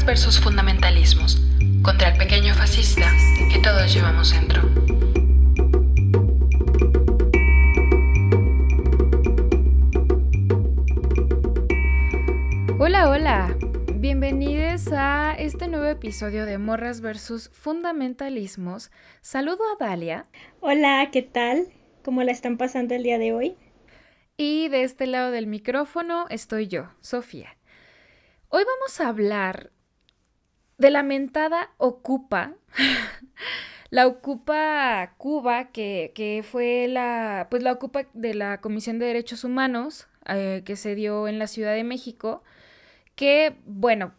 versus fundamentalismos, contra el pequeño fascista que todos llevamos dentro. Hola, hola. Bienvenidos a este nuevo episodio de Morras versus Fundamentalismos. Saludo a Dalia. Hola, ¿qué tal? ¿Cómo la están pasando el día de hoy? Y de este lado del micrófono estoy yo, Sofía. Hoy vamos a hablar de la mentada Ocupa. La Ocupa Cuba, que fue la Ocupa de la Comisión de Derechos Humanos que se dio en la Ciudad de México, que, bueno,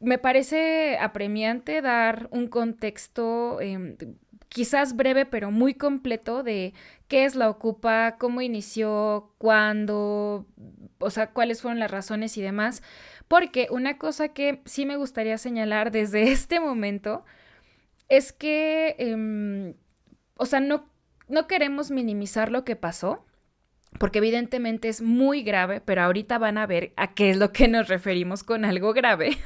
me parece apremiante dar un contexto quizás breve pero muy completo de qué es la Ocupa, cómo inició, cuándo, o sea, cuáles fueron las razones y demás, porque una cosa que sí me gustaría señalar desde este momento es que, o sea, no queremos minimizar lo que pasó, porque evidentemente es muy grave, pero ahorita van a ver a qué es lo que nos referimos con algo grave.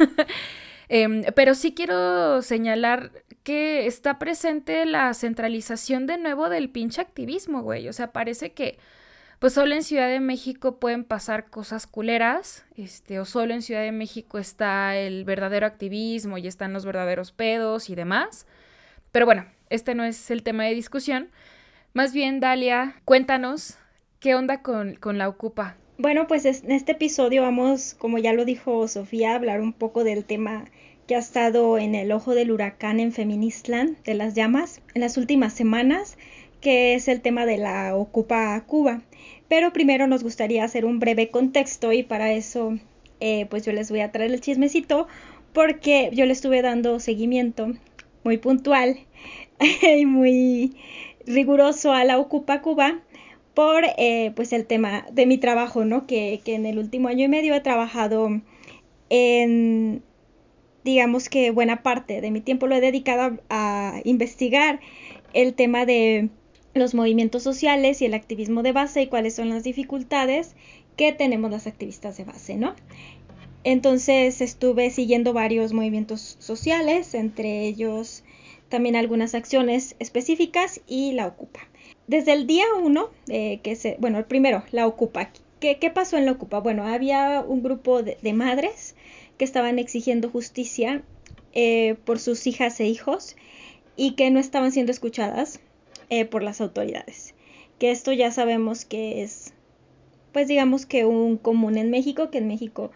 Pero sí quiero señalar que está presente la centralización de nuevo del pinche activismo, güey. O sea, parece que pues solo en Ciudad de México pueden pasar cosas culeras, o solo en Ciudad de México está el verdadero activismo y están los verdaderos pedos y demás. Pero bueno, este no es el tema de discusión. Más bien, Dalia, cuéntanos qué onda con la Ocupa. Bueno, pues en este episodio vamos, como ya lo dijo Sofía, a hablar un poco del tema que ha estado en el ojo del huracán en Feministland, de las llamas, en las últimas semanas, que es el tema de la Ocupa Cuba. Pero primero nos gustaría hacer un breve contexto y para eso pues yo les voy a traer el chismecito porque yo le estuve dando seguimiento muy puntual y muy riguroso a la Ocupa Cuba por pues el tema de mi trabajo, ¿no? Que en el último año y medio he trabajado en, digamos que buena parte de mi tiempo lo he dedicado a investigar el tema de los movimientos sociales y el activismo de base y cuáles son las dificultades que tenemos las activistas de base, ¿no? Entonces estuve siguiendo varios movimientos sociales, entre ellos también algunas acciones específicas y la Ocupa. Desde el día 1, el primero, la Ocupa. ¿Qué pasó en la Ocupa? Bueno, había un grupo de madres que estaban exigiendo justicia por sus hijas e hijos y que no estaban siendo escuchadas por las autoridades. Que esto ya sabemos que es, pues digamos que un común en México, que en México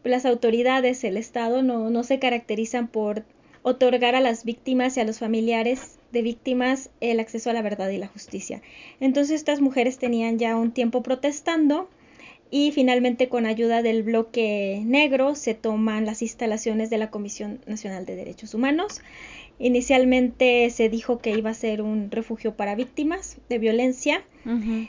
las autoridades, el Estado, no se caracterizan por otorgar a las víctimas y a los familiares de víctimas el acceso a la verdad y la justicia. Entonces estas mujeres tenían ya un tiempo protestando y finalmente con ayuda del bloque negro se toman las instalaciones de la Comisión Nacional de Derechos Humanos. Inicialmente se dijo que iba a ser un refugio para víctimas de violencia. Uh-huh.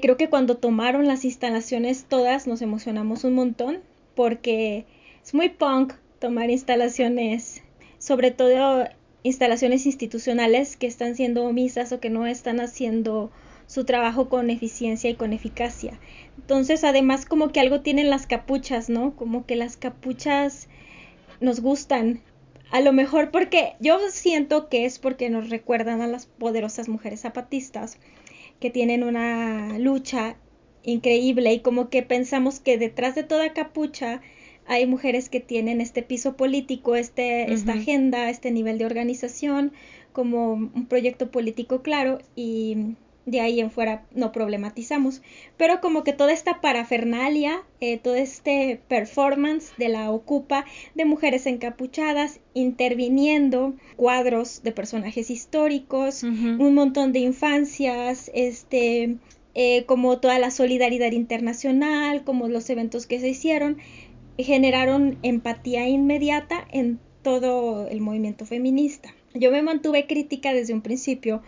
Creo que cuando tomaron las instalaciones todas nos emocionamos un montón porque es muy punk tomar instalaciones, sobre todo instalaciones institucionales que están siendo omisas o que no están haciendo su trabajo con eficiencia y con eficacia. Entonces, además, como que algo tienen las capuchas, ¿no? Como que las capuchas nos gustan. A lo mejor porque yo siento que es porque nos recuerdan a las poderosas mujeres zapatistas que tienen una lucha increíble y como que pensamos que detrás de toda capucha hay mujeres que tienen este piso político, esta agenda, este nivel de organización, como un proyecto político claro y de ahí en fuera no problematizamos. Pero como que toda esta parafernalia, todo este performance de la Ocupa de mujeres encapuchadas interviniendo, cuadros de personajes históricos, un montón de infancias, como toda la solidaridad internacional, como los eventos que se hicieron, generaron empatía inmediata en todo el movimiento feminista. Yo me mantuve crítica desde un principio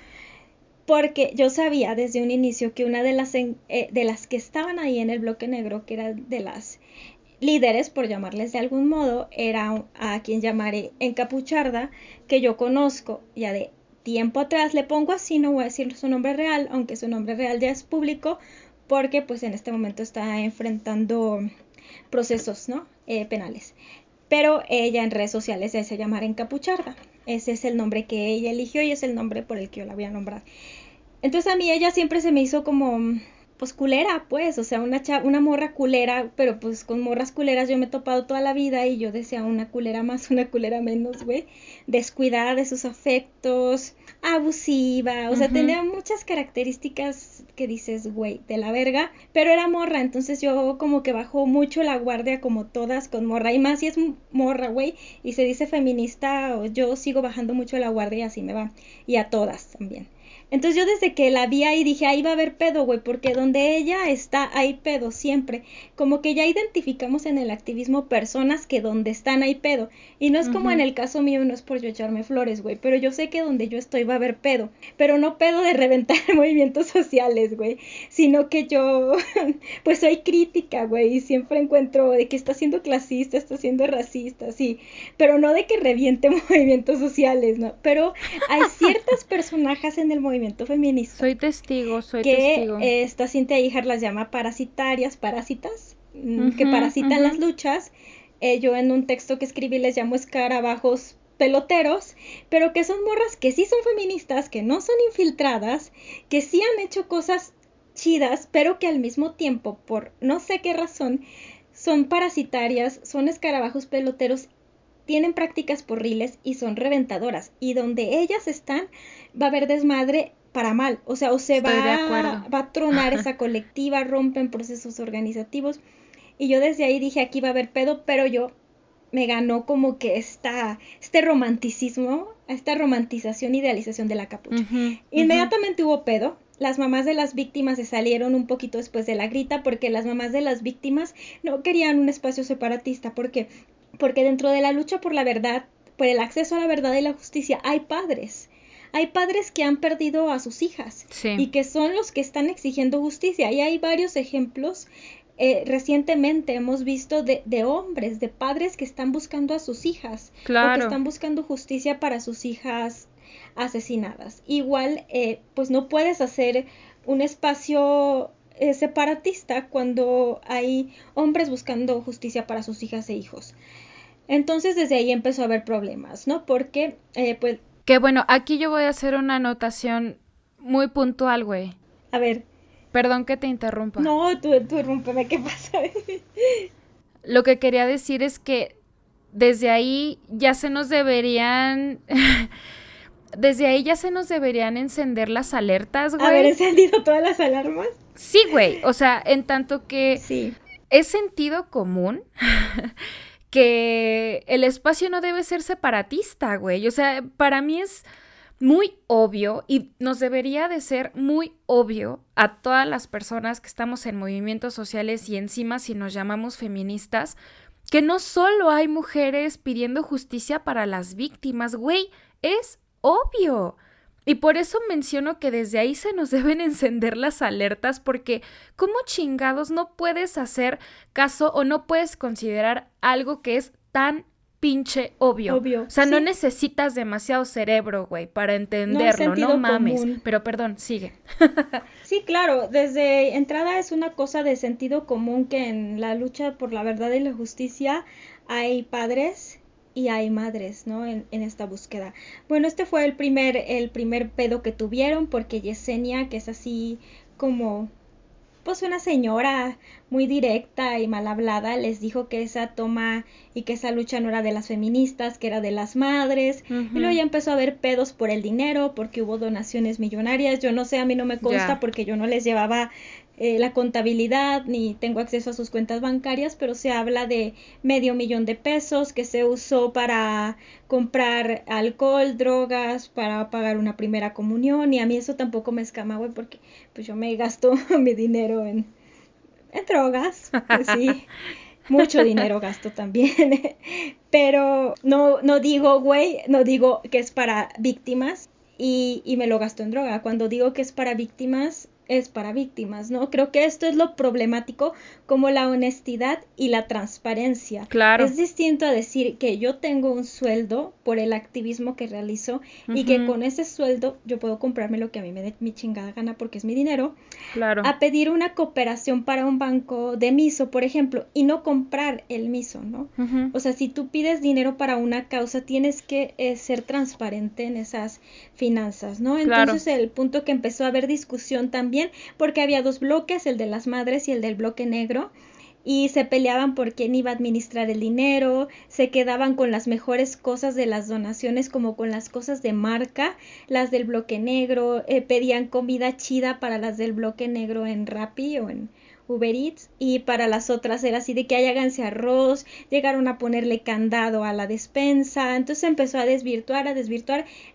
porque yo sabía desde un inicio que una de las que estaban ahí en el bloque negro, que era de las líderes, por llamarles de algún modo, era a quien llamaré encapucharda, que yo conozco ya de tiempo atrás, le pongo así, no voy a decir su nombre real, aunque su nombre real ya es público, porque pues en este momento está enfrentando procesos, ¿no? Penales. pero ella en redes sociales se hace llamar Encapucharda. Ese es el nombre que ella eligió y es el nombre por el que yo la voy a nombrar. Entonces a mí ella siempre se me hizo como, pues culera, pues, o sea, una morra culera, pero pues con morras culeras yo me he topado toda la vida y yo decía una culera más, una culera menos, güey, descuidada de sus afectos, abusiva, o sea, tenía muchas características que dices, güey, de la verga, pero era morra, entonces yo como que bajó mucho la guardia como todas con morra, y más si es morra, güey, y se dice feminista, o yo sigo bajando mucho la guardia y así me va, y a todas también. Entonces yo desde que la vi ahí dije, ahí va a haber pedo, güey, porque donde ella está hay pedo siempre. Como que ya identificamos en el activismo personas que donde están hay pedo. Y no es como en el caso mío, no es por yo echarme flores, güey, pero yo sé que donde yo estoy va a haber pedo. Pero no pedo de reventar movimientos sociales, güey, sino que yo pues soy crítica, güey, y siempre encuentro de que está siendo clasista, está siendo racista, sí, pero no de que reviente movimientos sociales, ¿no? Pero hay ciertas personajes en el movimiento feminista. Soy testigo. Esta Cintia Híjar las llama parásitas, que parasitan las luchas. Yo en un texto que escribí les llamo escarabajos peloteros, pero que son morras que sí son feministas, que no son infiltradas, que sí han hecho cosas chidas, pero que al mismo tiempo, por no sé qué razón, son parasitarias, son escarabajos peloteros, tienen prácticas porriles y son reventadoras. Y donde ellas están, va a haber desmadre para mal. O sea, va a tronar esa colectiva, rompen procesos organizativos. Y yo desde ahí dije, aquí va a haber pedo, pero yo me ganó como que este romanticismo, esta romantización, idealización de la capucha. Inmediatamente hubo pedo. Las mamás de las víctimas se salieron un poquito después de la grita, porque las mamás de las víctimas no querían un espacio separatista. ¿Por qué? Porque dentro de la lucha por la verdad, por el acceso a la verdad y la justicia, hay padres. Hay padres que han perdido a sus hijas y que son los que están exigiendo justicia. Y hay varios ejemplos. Recientemente hemos visto de hombres, de padres que están buscando a sus hijas. O que están buscando justicia para sus hijas asesinadas. Igual, pues no puedes hacer un espacio separatista cuando hay hombres buscando justicia para sus hijas e hijos. Entonces desde ahí empezó a haber problemas, ¿no? Porque, pues... Que bueno, aquí yo voy a hacer una anotación muy puntual, güey. A ver. Perdón que te interrumpa. No, tú irrúmpeme, ¿qué pasa? Lo que quería decir es que desde ahí ya se nos deberían... Desde ahí ya se nos deberían encender las alertas, güey. ¿Haber encendido todas las alarmas? Sí, güey. O sea, en tanto que sí. Es sentido común que el espacio no debe ser separatista, güey. O sea, para mí es muy obvio y nos debería de ser muy obvio a todas las personas que estamos en movimientos sociales y encima si nos llamamos feministas, que no solo hay mujeres pidiendo justicia para las víctimas, güey, es obvio. Y por eso menciono que desde ahí se nos deben encender las alertas porque ¿cómo chingados no puedes hacer caso o no puedes considerar algo que es tan pinche obvio? O sea, sí. No necesitas demasiado cerebro, güey, para entenderlo, no mames. Común. Pero perdón, sigue. Sí, claro, desde entrada es una cosa de sentido común que en la lucha por la verdad y la justicia hay padres y hay madres, ¿no? En esta búsqueda. Bueno, este fue el primer pedo que tuvieron porque Yesenia, que es así como pues una señora muy directa y mal hablada, les dijo que esa toma y que esa lucha no era de las feministas, que era de las madres. Y luego ya empezó a haber pedos por el dinero, porque hubo donaciones millonarias. Yo no sé, a mí no me consta porque yo no les llevaba la contabilidad ni tengo acceso a sus cuentas bancarias, pero se habla de $500,000 que se usó para comprar alcohol, drogas, para pagar una primera comunión, y a mí eso tampoco me escama, güey, porque pues yo me gasto mi dinero en drogas, pues sí, mucho dinero gasto también, pero no digo, güey, no digo que es para víctimas y me lo gasto en droga. Cuando digo que es para víctimas, es para víctimas, ¿no? Creo que esto es lo problemático, como la honestidad y la transparencia. Claro. Es distinto a decir que yo tengo un sueldo por el activismo que realizo y que con ese sueldo yo puedo comprarme lo que a mí me dé mi chingada gana porque es mi dinero. Claro. A pedir una cooperación para un banco de miso, por ejemplo, y no comprar el miso, ¿no? O sea, si tú pides dinero para una causa, tienes que ser transparente en esas finanzas, ¿no? Claro. Entonces el punto que empezó a haber discusión también, porque había dos bloques, el de las madres y el del bloque negro, y se peleaban por quién iba a administrar el dinero, se quedaban con las mejores cosas de las donaciones como con las cosas de marca, las del bloque negro, pedían comida chida para las del bloque negro en Rappi o en Uber Eats, y para las otras era así de que háganse arroz, llegaron a ponerle candado a la despensa, entonces empezó a desvirtuar,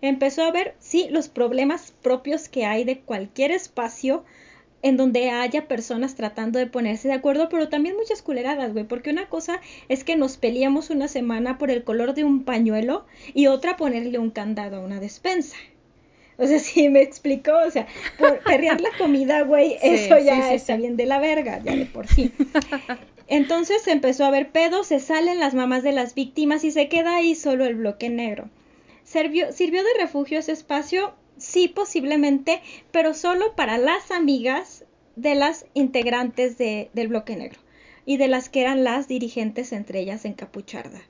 empezó a ver, sí, los problemas propios que hay de cualquier espacio en donde haya personas tratando de ponerse de acuerdo, pero también muchas culeradas, güey, porque una cosa es que nos peleamos una semana por el color de un pañuelo y otra ponerle un candado a una despensa. O sea, sí me explicó, o sea, por perrear la comida, güey, sí, eso ya está bien de la verga, ya de por sí. Entonces se empezó a ver pedo, se salen las mamás de las víctimas y se queda ahí solo el bloque negro. ¿Sirvió de refugio ese espacio? Sí, posiblemente, pero solo para las amigas de las integrantes del bloque negro y de las que eran las dirigentes, entre ellas Encapucharda.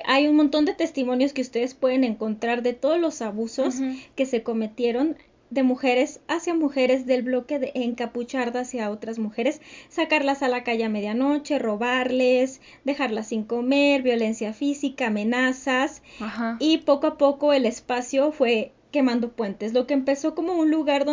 Hay un montón de testimonios que ustedes pueden encontrar de todos los abusos que se cometieron de mujeres hacia mujeres, del bloque de Encapucharda hacia otras mujeres, sacarlas a la calle a medianoche, robarles, dejarlas sin comer, violencia física, amenazas. Y poco a poco el espacio fue quemando puentes, lo que empezó como un lugar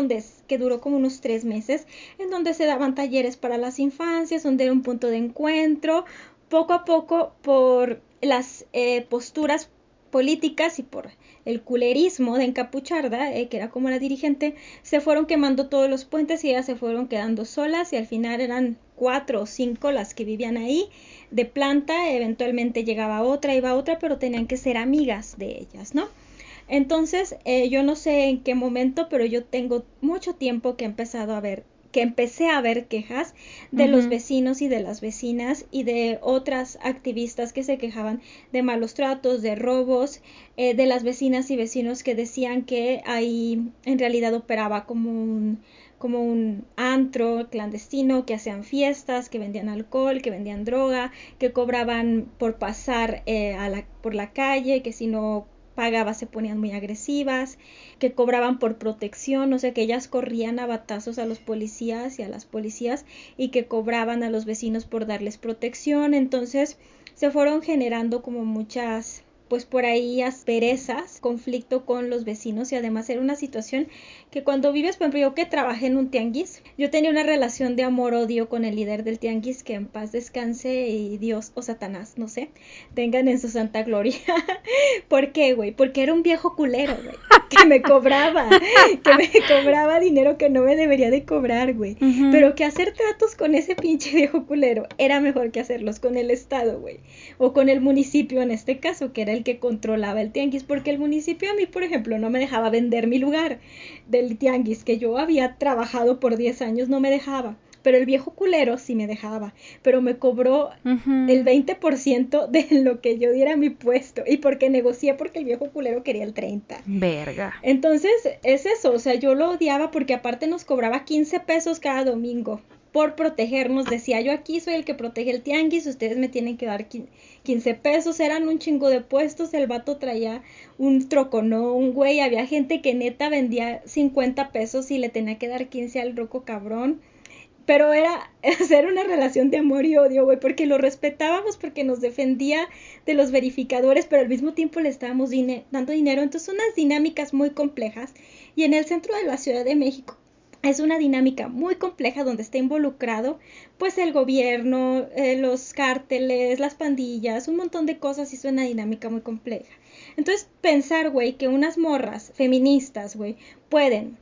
que duró como unos 3 meses, en donde se daban talleres para las infancias, donde era un punto de encuentro. Poco a poco, por las posturas políticas y por el culerismo de Encapucharda, que era como la dirigente, se fueron quemando todos los puentes y ellas se fueron quedando solas, y al final eran 4 o 5 las que vivían ahí de planta. Eventualmente llegaba otra, iba otra, pero tenían que ser amigas de ellas, ¿no? Entonces, yo no sé en qué momento, pero yo tengo mucho tiempo que empecé a ver quejas de los vecinos y de las vecinas y de otras activistas que se quejaban de malos tratos, de robos, de las vecinas y vecinos que decían que ahí en realidad operaba como un antro clandestino, que hacían fiestas, que vendían alcohol, que vendían droga, que cobraban por pasar por la calle, que si no pagaba se ponían muy agresivas, que cobraban por protección, o sea que ellas corrían a batazos a los policías y a las policías y que cobraban a los vecinos por darles protección. Entonces se fueron generando como muchas, pues por ahí asperezas, conflicto con los vecinos, y además era una situación que cuando vives, por ejemplo, yo que trabajé en un tianguis, yo tenía una relación de amor-odio con el líder del tianguis, que en paz descanse y Dios o Satanás, no sé, tengan en su santa gloria. ¿Por qué, güey? Porque era un viejo culero, güey, que me cobraba dinero que no me debería de cobrar, güey, pero que hacer tratos con ese pinche viejo culero era mejor que hacerlos con el estado, güey, o con el municipio en este caso, que era el que controlaba el tianguis, porque el municipio a mí, por ejemplo, no me dejaba vender mi lugar del tianguis, que yo había trabajado por 10 años, no me dejaba, pero el viejo culero sí me dejaba, pero me cobró el 20% de lo que yo diera mi puesto, y porque negocié, porque el viejo culero quería el 30%. Verga. Entonces, es eso, o sea, yo lo odiaba porque aparte nos cobraba 15 pesos cada domingo por protegernos. Decía, yo aquí soy el que protege el tianguis, ustedes me tienen que dar 15 pesos, eran un chingo de puestos, el vato traía un troconón, güey, había gente que neta vendía 50 pesos y le tenía que dar 15 al roco cabrón. Pero era una relación de amor y odio, güey, porque lo respetábamos, porque nos defendía de los verificadores, pero al mismo tiempo le estábamos dando dinero. Entonces, unas dinámicas muy complejas. Y en el centro de la Ciudad de México es una dinámica muy compleja donde está involucrado, pues, el gobierno, los cárteles, las pandillas, un montón de cosas, y es una dinámica muy compleja. Entonces, pensar, güey, que unas morras feministas, güey, pueden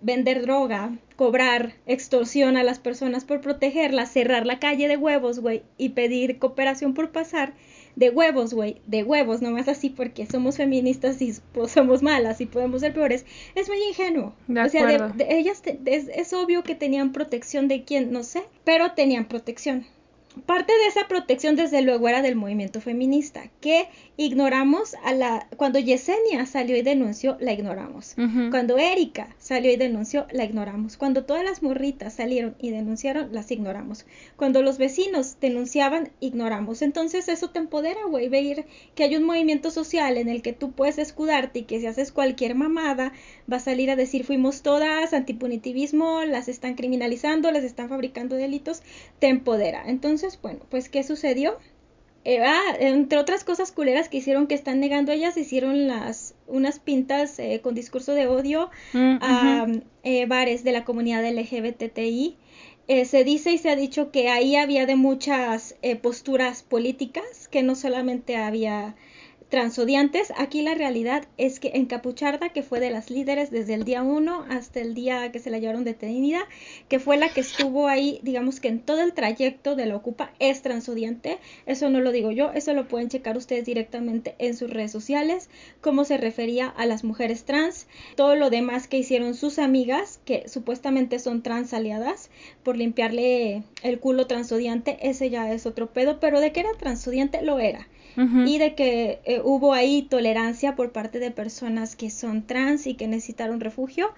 vender droga, cobrar extorsión a las personas por protegerlas, cerrar la calle de huevos, güey, y pedir cooperación por pasar, de huevos, güey, de huevos, nomás así porque somos feministas y pues, somos malas y podemos ser peores, es muy ingenuo. De o sea, acuerdo. Ellas es obvio que tenían protección de quién, no sé, pero tenían protección. Parte de esa protección desde luego era del movimiento feminista, que ignoramos cuando Yesenia salió y denunció, la ignoramos. Ujú. Cuando Erika salió y denunció, la ignoramos. Cuando todas las morritas salieron y denunciaron, las ignoramos. Cuando los vecinos denunciaban, ignoramos. Entonces eso te empodera, güey, ver que hay un movimiento social en el que tú puedes escudarte y que si haces cualquier mamada, va a salir a decir fuimos todas, antipunitivismo, las están criminalizando, las están fabricando delitos, te empodera. Entonces, bueno, pues ¿qué sucedió? Entre otras cosas culeras que hicieron que están negando ellas, hicieron unas pintas con discurso de odio a bares de la comunidad LGBTI. Se dice y se ha dicho que ahí había de muchas posturas políticas, que no solamente había transodiantes. Aquí la realidad es que Encapuchada, que fue de las líderes desde el día 1 hasta el día que se la llevaron detenida, que fue la que estuvo ahí, digamos que en todo el trayecto de la Ocupa, es transodiante. Eso no lo digo yo, eso lo pueden checar ustedes directamente en sus redes sociales, cómo se refería a las mujeres trans, todo lo demás que hicieron sus amigas, que supuestamente son trans aliadas, por limpiarle el culo transodiante. Ese ya es otro pedo, pero de que era transodiante lo era. Y de que hubo ahí tolerancia por parte de personas que son trans y que necesitaron refugio,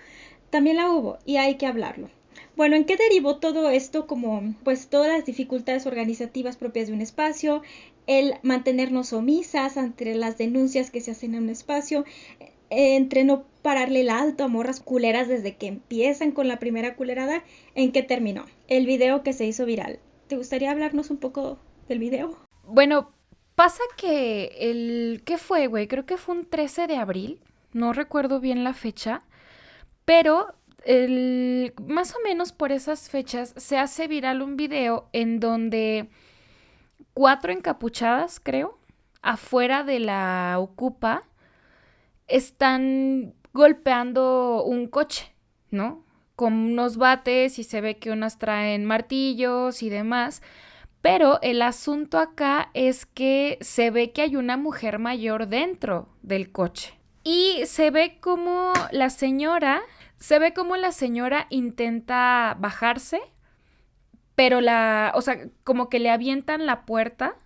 también la hubo y hay que hablarlo. Bueno, ¿en qué derivó todo esto? Como pues todas las dificultades organizativas propias de un espacio, el mantenernos omisas ante las denuncias que se hacen en un espacio, entre no pararle el alto a morras culeras desde que empiezan con la primera culerada. ¿En qué terminó? El video que se hizo viral. ¿Te gustaría hablarnos un poco del video? Bueno, pasa que ¿qué fue, güey? Creo que fue un 13 de abril, no recuerdo bien la fecha, pero más o menos por esas fechas se hace viral un video en donde 4 encapuchadas, creo, afuera de la Ocupa, están golpeando un coche, ¿no? Con unos bates y se ve que unas traen martillos y demás. Pero el asunto acá es que se ve que hay una mujer mayor dentro del coche. Y se ve como la señora intenta bajarse, pero o sea, como que le avientan la puerta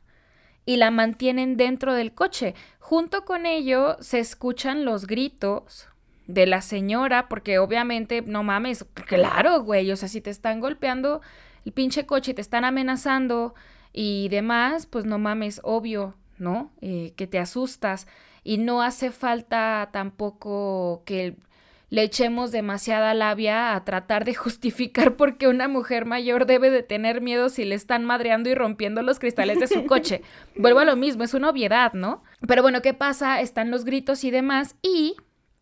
y la mantienen dentro del coche. Junto con ello se escuchan los gritos de la señora, porque obviamente, no mames, claro, güey, o sea, si te están golpeando el pinche coche y te están amenazando y demás, pues no mames, obvio, ¿no? Que te asustas y no hace falta tampoco que le echemos demasiada labia a tratar de justificar por qué una mujer mayor debe de tener miedo si le están madreando y rompiendo los cristales de su coche. Vuelvo a lo mismo, es una obviedad, ¿no? Pero bueno, ¿qué pasa? Están los gritos y demás y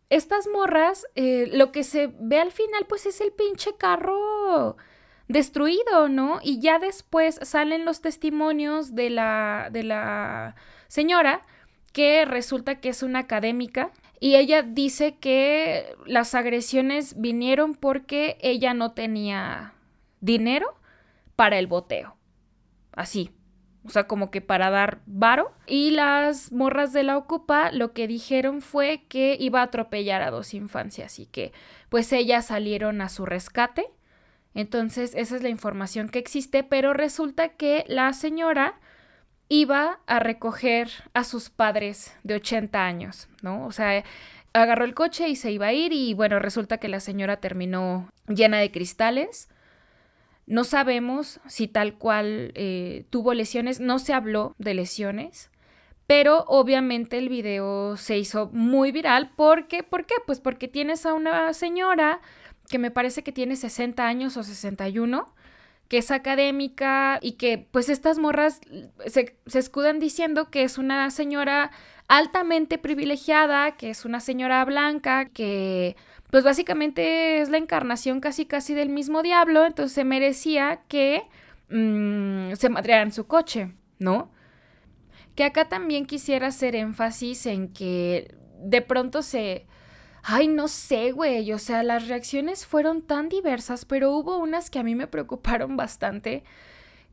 estas morras, lo que se ve al final pues es el pinche carro destruido, ¿no? Y ya después salen los testimonios de la señora, que resulta que es una académica, y ella dice que las agresiones vinieron porque ella no tenía dinero para el boteo. Así. O sea, como que para dar varo. Y las morras de la Ocupa lo que dijeron fue que iba a atropellar a 2 infancias y que pues ellas salieron a su rescate. Entonces, esa es la información que existe, pero resulta que la señora iba a recoger a sus padres de 80 años, ¿no? O sea, agarró el coche y se iba a ir y bueno, resulta que la señora terminó llena de cristales. No sabemos si tal cual tuvo lesiones, no se habló de lesiones, pero obviamente el video se hizo muy viral. ¿Por qué? Pues porque tienes a una señora que me parece que tiene 60 años o 61, que es académica y que pues estas morras se escudan diciendo que es una señora altamente privilegiada, que es una señora blanca, que pues básicamente es la encarnación casi del mismo diablo, entonces se merecía que se madrearan su coche, ¿no? Que acá también quisiera hacer énfasis en que de pronto Ay, no sé, güey, o sea, las reacciones fueron tan diversas, pero hubo unas que a mí me preocuparon bastante,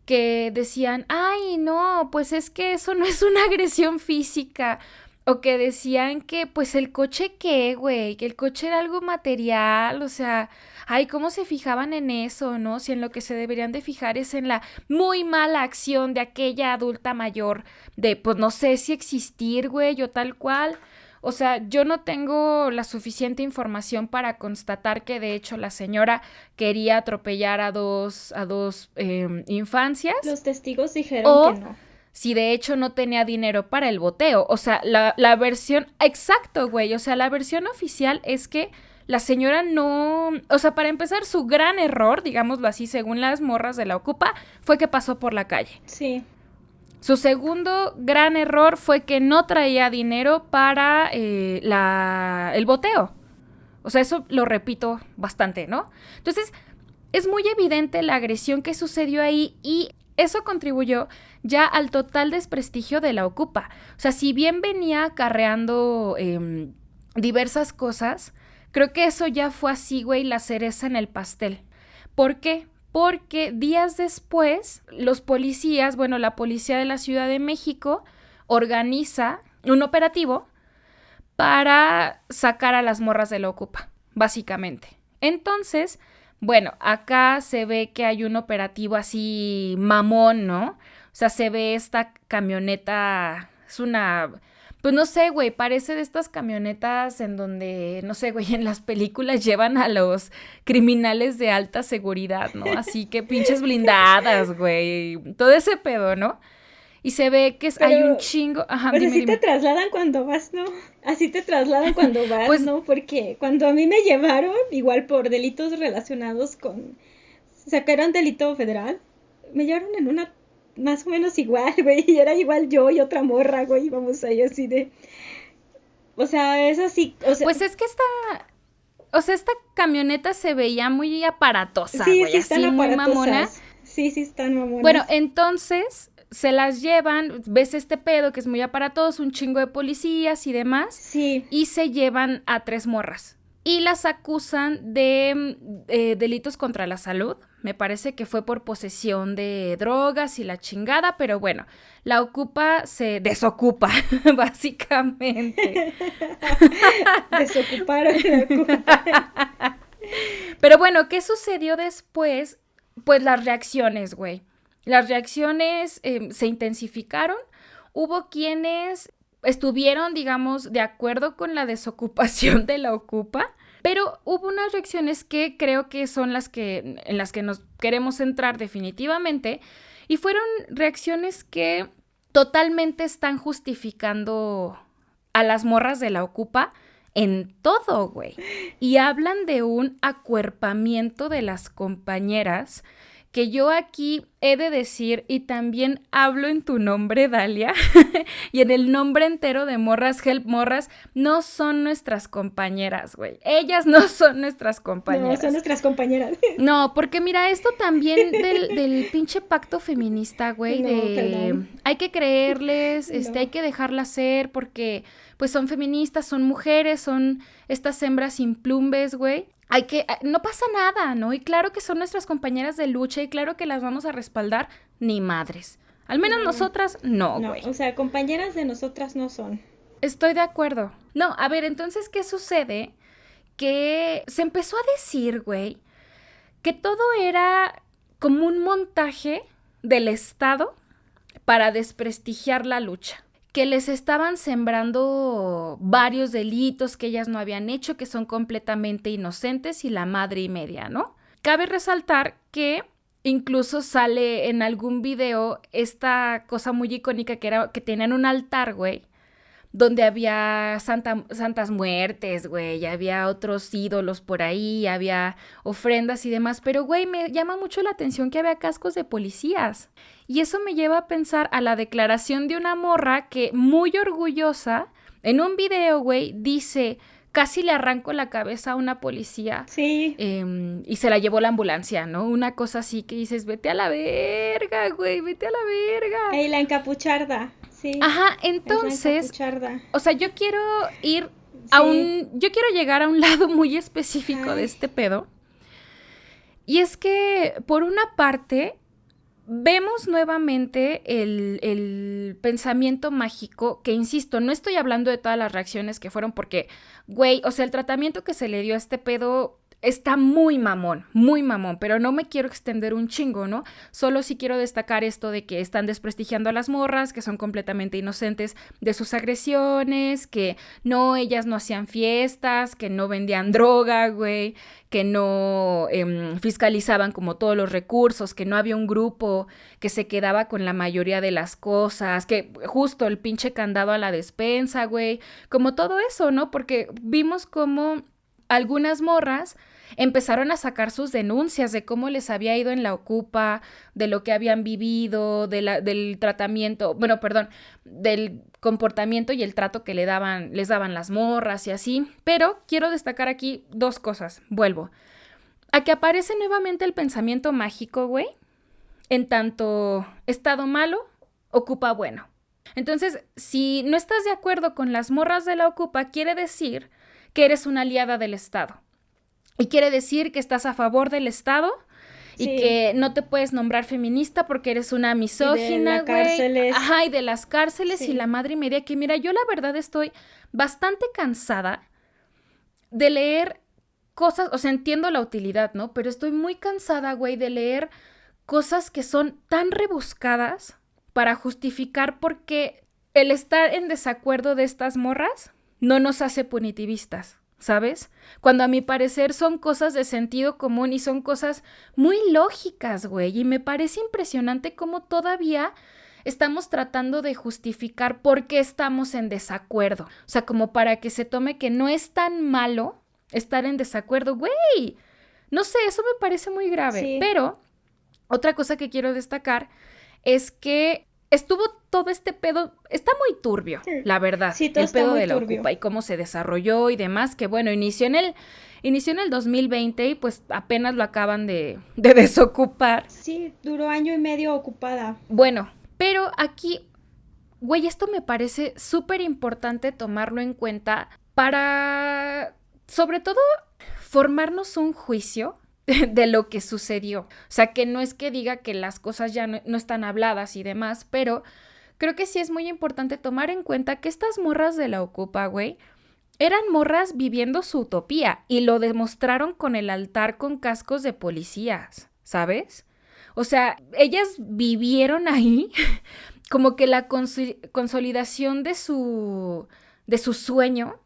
que decían, ay, no, pues es que eso no es una agresión física. O que decían que, pues, el coche, ¿qué, güey? Que el coche era algo material, o sea, ay, ¿cómo se fijaban en eso, no? Si en lo que se deberían de fijar es en la muy mala acción de aquella adulta mayor, de, pues, no sé si existir, güey, o tal cual. O sea, yo no tengo la suficiente información para constatar que, de hecho, la señora quería atropellar a dos infancias. Los testigos dijeron que no. Si de hecho no tenía dinero para el boteo. O sea, la versión... Exacto, güey. O sea, la versión oficial es que la señora no... O sea, para empezar, su gran error, digámoslo así, según las morras de la Ocupa, fue que pasó por la calle. Sí. Su segundo gran error fue que no traía dinero para el boteo. O sea, eso lo repito bastante, ¿no? Entonces, es muy evidente la agresión que sucedió ahí y eso contribuyó ya al total desprestigio de la Ocupa. O sea, si bien venía acarreando diversas cosas, creo que eso ya fue así, güey, la cereza en el pastel. ¿Por qué? Porque días después, los policías, bueno, la policía de la Ciudad de México organiza un operativo para sacar a las morras de la Ocupa, básicamente. Entonces, bueno, acá se ve que hay un operativo así mamón, ¿no? O sea, se ve esta camioneta, es una... Pues no sé, güey, parece de estas camionetas en donde, no sé, güey, en las películas llevan a los criminales de alta seguridad, ¿no? Así que pinches blindadas, güey, todo ese pedo, ¿no? Y se ve que hay un chingo... Ajá, pues dime, así te trasladan cuando vas, ¿no? Así te trasladan cuando vas, pues, ¿no? Porque cuando a mí me llevaron, igual por delitos relacionados con... Sacaron delito federal, me llevaron en una... Más o menos igual, güey, y era igual yo y otra morra, güey, vamos ahí así de... O sea, es así, o sea... Pues es que esta camioneta se veía muy aparatosa, sí, güey, sí así muy mamona. Sí, están mamonas. Bueno, entonces se las llevan, ves este pedo que es muy aparatoso, un chingo de policías y demás. Sí. Y se llevan a 3 morras. Y las acusan de delitos contra la salud. Me parece que fue por posesión de drogas y la chingada, pero bueno, la Ocupa se desocupa, básicamente. Desocuparon la Ocupa. Pero bueno, ¿qué sucedió después? Pues las reacciones, güey. Las reacciones se intensificaron. Hubo quienes estuvieron, digamos, de acuerdo con la desocupación de la Ocupa, pero hubo unas reacciones que creo que son en las que nos queremos centrar definitivamente, y fueron reacciones que totalmente están justificando a las morras de la Ocupa en todo, güey. Y hablan de un acuerpamiento de las compañeras que yo aquí he de decir, y también hablo en tu nombre, Dalia, y en el nombre entero de Morras Help Morras, no son nuestras compañeras, güey. Ellas no son nuestras compañeras. No, son nuestras compañeras. No, porque mira, esto también del pinche pacto feminista, güey, Perdón. Hay que creerles, hay que dejarlas ser, porque pues son feministas, son mujeres, son estas hembras sin plumbes, güey. No pasa nada, ¿no? Y claro que son nuestras compañeras de lucha y claro que las vamos a respaldar, ni madres. Al menos nosotras, no, güey. O sea, compañeras de nosotras no son. Estoy de acuerdo. No, a ver, entonces, ¿qué sucede? Que se empezó a decir, güey, que todo era como un montaje del Estado para desprestigiar la lucha. Que les estaban sembrando varios delitos que ellas no habían hecho, que son completamente inocentes y la madre y media, ¿no? Cabe resaltar que incluso sale en algún video esta cosa muy icónica que tenían un altar, güey, donde había santas muertes, güey, había otros ídolos por ahí, había ofrendas y demás, pero, güey, me llama mucho la atención que había cascos de policías. Y eso me lleva a pensar a la declaración de una morra que, muy orgullosa, en un video, güey, dice, casi le arranco la cabeza a una policía. Sí. Y se la llevó la ambulancia, ¿no? Una cosa así que dices, vete a la verga, güey, vete a la verga. Ey, la encapucharda. Sí. Ajá, entonces, o sea, yo quiero ir yo quiero llegar a un lado muy específico de este pedo. Y es que, por una parte, vemos nuevamente el pensamiento mágico, que insisto, no estoy hablando de todas las reacciones que fueron porque, güey, o sea, el tratamiento que se le dio a este pedo está muy mamón, pero no me quiero extender un chingo, ¿no? Solo sí quiero destacar esto de que están desprestigiando a las morras, que son completamente inocentes de sus agresiones, que no, ellas no hacían fiestas, que no vendían droga, güey, que no fiscalizaban como todos los recursos, que no había un grupo que se quedaba con la mayoría de las cosas, que justo el pinche candado a la despensa, güey, como todo eso, ¿no? Porque vimos como algunas morras empezaron a sacar sus denuncias de cómo les había ido en la Ocupa, de lo que habían vivido, del tratamiento, bueno, perdón, del comportamiento y el trato que les daban las morras y así. Pero quiero destacar aquí dos cosas. Vuelvo a que aparece nuevamente el pensamiento mágico, güey, en tanto estado malo, Ocupa bueno. Entonces, si no estás de acuerdo con las morras de la Ocupa, quiere decir que eres una aliada del Estado. Y quiere decir que estás a favor del Estado y Sí. que no te puedes nombrar feminista porque eres una misógina, güey. Ajá, y de las cárceles Sí. y la madre y media. Que mira, yo la verdad estoy bastante cansada de leer cosas, o sea, entiendo la utilidad, ¿no? Pero estoy muy cansada, güey, de leer cosas que son tan rebuscadas para justificar por qué el estar en desacuerdo de estas morras no nos hace punitivistas, ¿sabes? Cuando a mi parecer son cosas de sentido común y son cosas muy lógicas, güey. Y me parece impresionante cómo todavía estamos tratando de justificar por qué estamos en desacuerdo. O sea, como para que se tome que no es tan malo estar en desacuerdo, güey. No sé, eso me parece muy grave. Sí. Pero otra cosa que quiero destacar es que estuvo todo este pedo, está muy turbio, la verdad, Sí, todo el está pedo muy de la turbio. Ocupa y cómo se desarrolló y demás, que bueno, inició en el 2020 y pues apenas lo acaban de desocupar. Sí, duró 1 año y medio ocupada. Bueno, pero aquí, güey, esto me parece súper importante tomarlo en cuenta para, sobre todo, formarnos un juicio de lo que sucedió. O sea, que no es que diga que las cosas ya no están habladas y demás, pero creo que sí es muy importante tomar en cuenta que estas morras de la Ocupa, güey, eran morras viviendo su utopía y lo demostraron con el altar con cascos de policías, ¿sabes? O sea, ellas vivieron ahí como que la consolidación de su sueño,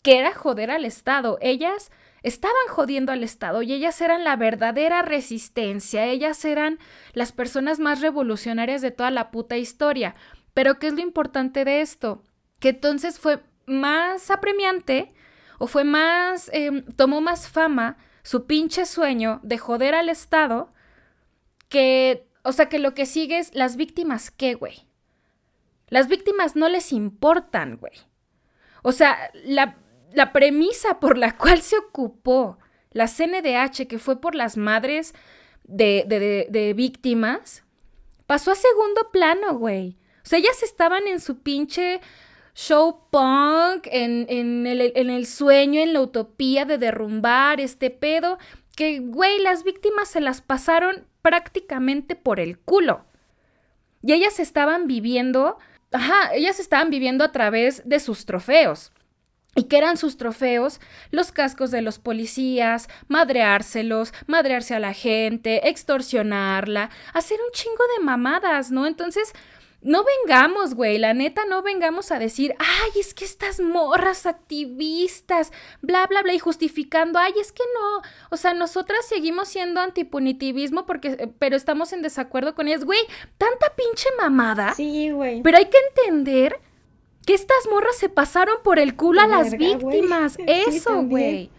que era joder al Estado. Ellas estaban jodiendo al Estado y ellas eran la verdadera resistencia, ellas eran las personas más revolucionarias de toda la puta historia. Pero ¿qué es lo importante de esto? Que entonces fue más apremiante o fue más, tomó más fama su pinche sueño de joder al Estado que, o sea, que lo que sigue es las víctimas, ¿qué, güey? Las víctimas no les importan, güey. O sea, la premisa por la cual se ocupó la CNDH, que fue por las madres de víctimas, pasó a segundo plano, güey. O sea, ellas estaban en su pinche show punk, en el sueño, en la utopía de derrumbar este pedo, que, güey, las víctimas se las pasaron prácticamente por el culo. Y ellas estaban viviendo a través de sus trofeos. ¿Y qué eran sus trofeos? Los cascos de los policías, madrearse a la gente, extorsionarla, hacer un chingo de mamadas, ¿no? Entonces, no vengamos, güey, la neta, no vengamos a decir, ay, es que estas morras activistas, bla, bla, bla, y justificando, ay, es que no, o sea, nosotras seguimos siendo antipunitivismo pero estamos en desacuerdo con ellas, güey, tanta pinche mamada. Sí, güey. Pero hay que entender que estas morras se pasaron por el culo a las víctimas. Güey. Eso, güey.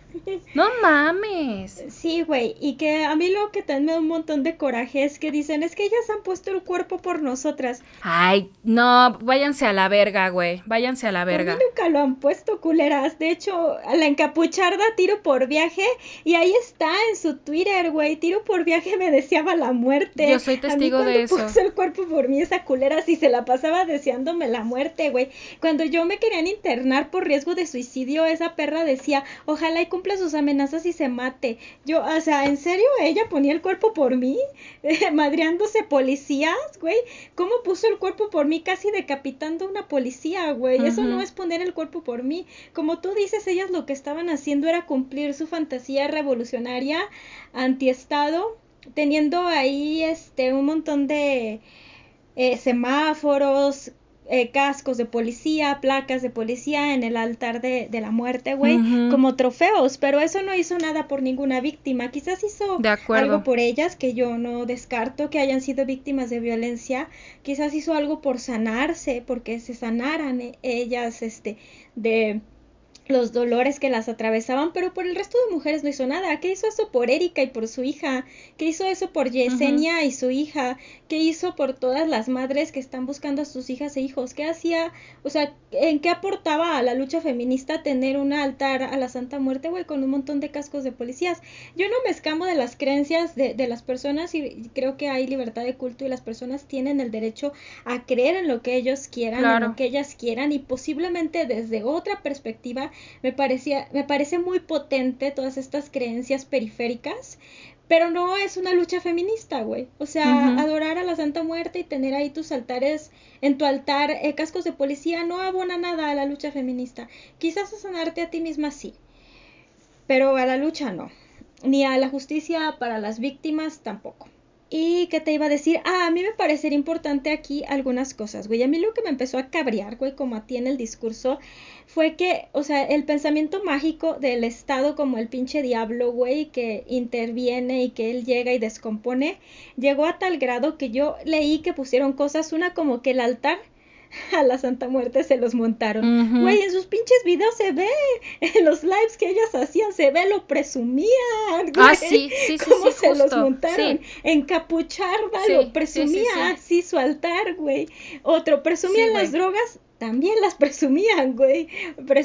No mames. Sí, güey, y que a mí lo que también me da un montón de coraje es que dicen, es que ellas han puesto el cuerpo por nosotras. Ay, no, váyanse a la verga, güey, váyanse a la verga. Por mí nunca lo han puesto, culeras. De hecho, a la encapucharda tiro por viaje, y ahí está en su Twitter, güey, tiro por viaje me deseaba la muerte. Yo soy testigo de eso. Puso el cuerpo por mí esa culera, si se la pasaba deseándome la muerte, güey. Cuando yo me querían internar por riesgo de suicidio, esa perra decía, ojalá y cumpla cumpla sus amenazas y se mate. Yo, o sea, ¿en serio ella ponía el cuerpo por mí? Madreándose policías, güey. ¿Cómo puso el cuerpo por mí casi decapitando a una policía, güey? Eso no es poner el cuerpo por mí. Como tú dices, ellas lo que estaban haciendo era cumplir su fantasía revolucionaria antiestado, teniendo ahí un montón de semáforos, cascos de policía, placas de policía en el altar de la muerte, güey, como trofeos, pero eso no hizo nada por ninguna víctima. Quizás hizo algo por ellas, que yo no descarto que hayan sido víctimas de violencia. Quizás hizo algo por sanarse, porque se sanaran ellas de los dolores que las atravesaban, pero por el resto de mujeres no hizo nada. ¿Qué hizo eso por Erika y por su hija? ¿Qué hizo eso por Yesenia y su hija? ¿Qué hizo por todas las madres que están buscando a sus hijas e hijos? ¿Qué hacía? O sea, ¿en qué aportaba a la lucha feminista tener un altar a la Santa Muerte, güey, con un montón de cascos de policías? Yo no me escamo de las creencias de las personas, y creo que hay libertad de culto y las personas tienen el derecho a creer en lo que ellos quieran, en lo que ellas quieran, y posiblemente desde otra perspectiva me parece muy potente todas estas creencias periféricas, pero no es una lucha feminista, güey. O sea, adorar a la Santa Muerte y tener ahí tus altares, en tu altar, cascos de policía, no abona nada a la lucha feminista. Quizás a sanarte a ti misma sí, pero a la lucha no. Ni a la justicia para las víctimas tampoco. ¿Y qué te iba a decir? A mí me parecería importante aquí algunas cosas, güey. A mí lo que me empezó a cabrear, güey, como a ti en el discurso, fue que, o sea, el pensamiento mágico del Estado como el pinche diablo, güey, que interviene y que él llega y descompone, llegó a tal grado que yo leí que pusieron cosas, una como que el altar a la Santa Muerte se los montaron. Güey, en sus pinches videos se ve, en los lives que ellas hacían, se ve, lo presumían, güey. Sí, cómo se justo. los montaron. Encapucharda, lo presumía, así su altar, güey. Otro, presumían las drogas, también las presumían, güey.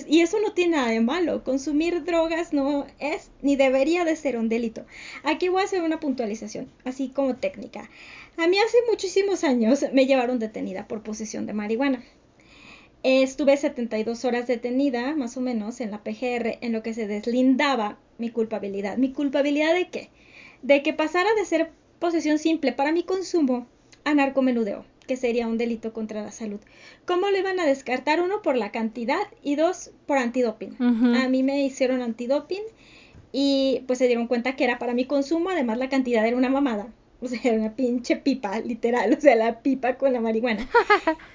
Y eso no tiene nada de malo. Consumir drogas no es, ni debería de ser un delito. Aquí voy a hacer una puntualización, así como técnica. A mí hace muchísimos años me llevaron detenida por posesión de marihuana. Estuve 72 horas detenida, más o menos, en la PGR, en lo que se deslindaba mi culpabilidad. ¿Mi culpabilidad de qué? De que pasara de ser posesión simple para mi consumo a narcomenudeo, que sería un delito contra la salud. ¿Cómo lo iban a descartar? 1, por la cantidad, y 2, por antidoping. A mí me hicieron antidoping y pues se dieron cuenta que era para mi consumo, además la cantidad era una mamada. O sea, era una pinche pipa, literal, o sea, la pipa con la marihuana.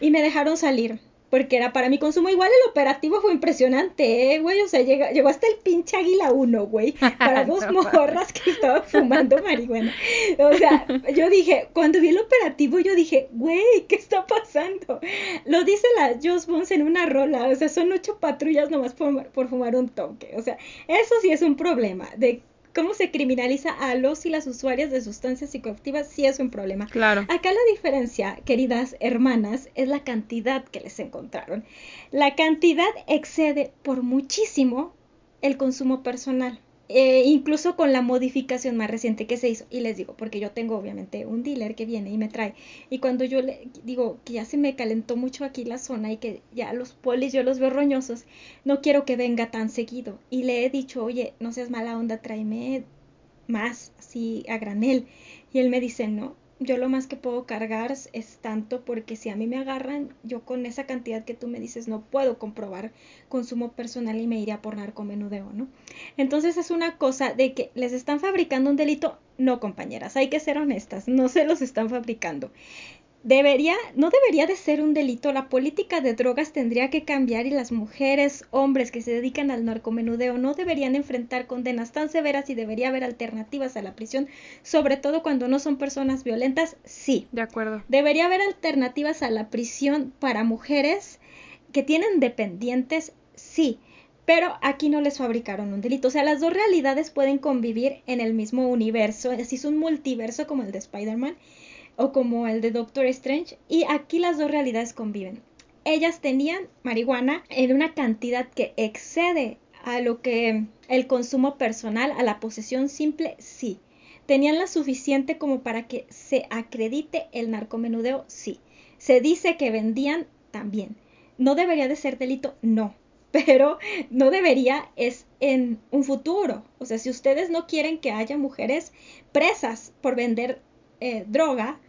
Y me dejaron salir, porque era para mi consumo. Igual el operativo fue impresionante, güey, o sea, llegó hasta el pinche Águila 1, güey, para 2 morras que estaban fumando marihuana. O sea, yo dije, cuando vi el operativo, yo dije, güey, ¿qué está pasando? Lo dice la Joss Bones en una rola, o sea, son 8 patrullas nomás por fumar un toque. O sea, eso sí es un problema, de cómo se criminaliza a los y las usuarias de sustancias psicoactivas, sí es un problema. Claro. Acá la diferencia, queridas hermanas, es la cantidad que les encontraron. La cantidad excede por muchísimo el consumo personal. Incluso con la modificación más reciente que se hizo. Y les digo, porque yo tengo obviamente un dealer que viene y me trae. Y cuando yo le digo que ya se me calentó mucho aquí la zona y que ya los polis yo los veo roñosos, no quiero que venga tan seguido. Y le he dicho, oye, no seas mala onda, tráeme más, así a granel. Y él me dice, no, yo lo más que puedo cargar es tanto, porque si a mí me agarran, yo con esa cantidad que tú me dices no puedo comprobar consumo personal y me iría por narcomenudeo, ¿no? Entonces es una cosa de que les están fabricando un delito. No, compañeras, hay que ser honestas, no se los están fabricando. No debería de ser un delito. La política de drogas tendría que cambiar y las mujeres, hombres que se dedican al narcomenudeo no deberían enfrentar condenas tan severas y debería haber alternativas a la prisión, sobre todo cuando no son personas violentas, sí. De acuerdo. Debería haber alternativas a la prisión para mujeres que tienen dependientes, sí. Pero aquí no les fabricaron un delito. O sea, las dos realidades pueden convivir en el mismo universo. Así es un multiverso como el de Spider-Man o como el de Doctor Strange, y aquí las dos realidades conviven. Ellas tenían marihuana en una cantidad que excede a lo que el consumo personal, a la posesión simple, sí. ¿Tenían la suficiente como para que se acredite el narcomenudeo? Sí. ¿Se dice que vendían? También. ¿No debería de ser delito? No. pero no debería, es en un futuro. O sea, si ustedes no quieren que haya mujeres presas por vender droga,